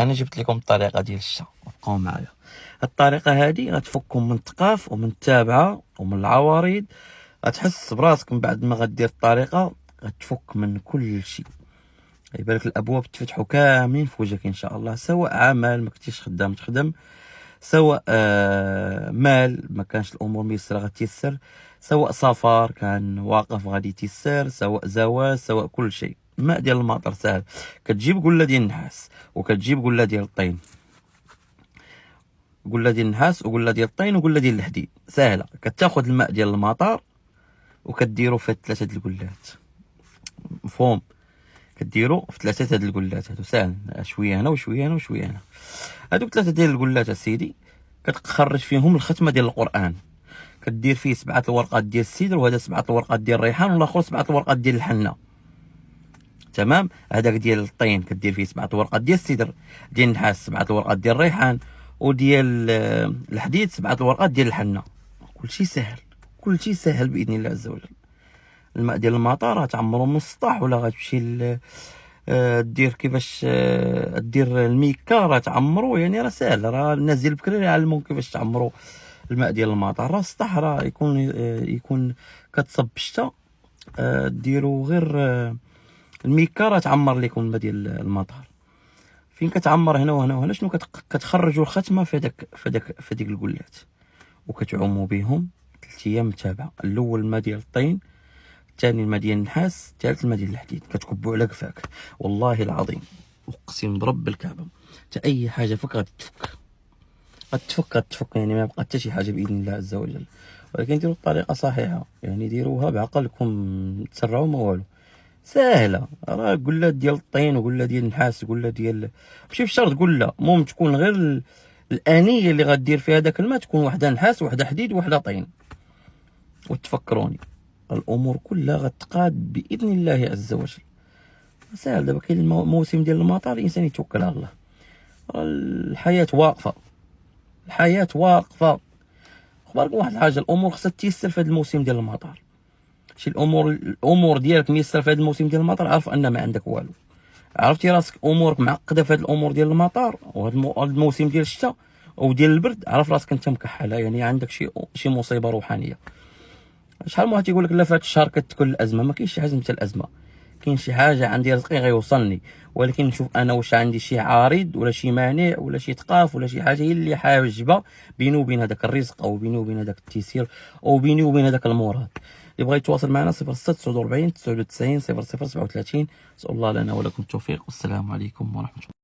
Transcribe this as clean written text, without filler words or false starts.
انا جبت لكم الطريقه ديال الشا، بقاو معايا. الطريقه هذه غتفككم من الثقاف ومن التابعه ومن العوارض. غتحس براسك من بعد ما غدير الطريقه غتفك من كل شيء. يبان لك الابواب تفتحوا كاملين في وجهك ان شاء الله، سواء عمل ما كنتيش خدام تخدم، سواء مال ما كانش الامور ميسره غتيسر، سواء سفر كان واقف غادي يتيسر، سواء زواج، سواء كل شيء. الماء ديال المطر ساهل، كتجيب قله ديال النحاس وكتجيب قله ديال الطين، قله ديال النحاس وقله ديال الطين وقله ديال الحديد ساهله. كتاخذ الماء ديال المطر وكديروا فيه ثلاثه د القلات، مفهوم؟ كديروا في ثلاثه هاد القلات هادو ساهل، شويه هنا وشويه هنا وشويه هنا. هادوك ثلاثه ديال القلات اسيدي كتخرج فيهم الختمه ديال القران، كدير فيه 7 الورقات ديال السدر، وهذا 7 الورقات ديال الريحان، والاخر 7 الورقات ديال الحنه. تمام. هذاك ديال الطين كدير فيه 7 الورقات ديال السدر، ديال النحاس 7 الورقات ديال الريحان، وديال الحديد 7 الورقات ديال الحنه. كلشي سهل، كلشي سهل باذن الله عز وجل. الماء ديال المطر غتعمرو من السطح، ولا غتمشي دير كيفاش دير الميكا راه تعمرو، يعني راه ساهل. راه الناس ديال بكري يعلموك كيفاش تعمروا الماء ديال المطر. راه السطح راه يكون كتصب بالشتا، ديروا غير الميكا راه تعمر لكم الماء ديال المطر. فين كتعمر هنا وهنا وهنا شنو كتخرجوا الختمه في ديك القلات، وكتعوموا بهم 3 ايام متابعه. الاول الماء ديال الطين، الثاني الماء ديال النحاس، الثالث الماء ديال الحديد. كتكبوا على قفاك والله العظيم، اقسم برب الكعبه حتى اي حاجه فك غتفك يعني ما بقى حتى شي حاجه باذن الله عز وجل. ولكن ديروا الطريقه صحيحه، يعني ديروها بعقلكم، تسرعوا ما والو، ساهله. راه قله ديال الطين وقله ديال النحاس وقله ديال، ماشي بشرط قله، المهم تكون غير الانيه اللي غدير فيها داك الماء تكون وحده نحاس وحده حديد وحده طين. وتفكروني الامور كلها غتقاد باذن الله عز وجل. ساهل. دابا كاين الموسم ديال المطر، الانسان يتوكل على الله. الحياه واقفه، الحياه واقفه. اخباركم واحد الحاجه، الامور خصها تيسر في هذا الموسم ديال المطر. شي الامور ديالك ميسر في هذا الموسم ديال المطر، عارف ان ما عندك والو. عرفتي راسك امورك معقده في هذه الامور ديال المطر وهذا الموسم ديال الشتاء او ديال البرد، عرف راسك انت مكحله، يعني عندك شي مصيبه روحانيه. شحال من واحد تيقول لك لا فات الشهر كتكون الازمه، ما كاينش شي حاجه مثل الازمه. كاين شي حاجه عندي رزقي غيوصلني، ولكن نشوف انا واش عندي شي عارض ولا شي مانع ولا شي ثقاف ولا شي حاجه هي اللي حاجبه بيني وبين هذاك الرزق، او بيني وبين هذاك التيسير، او بيني وبين هذاك المراد. اللي بغى يتواصل معنا 06 49 99 00 37. نسال الله لنا ولكم التوفيق، والسلام عليكم ورحمه الله.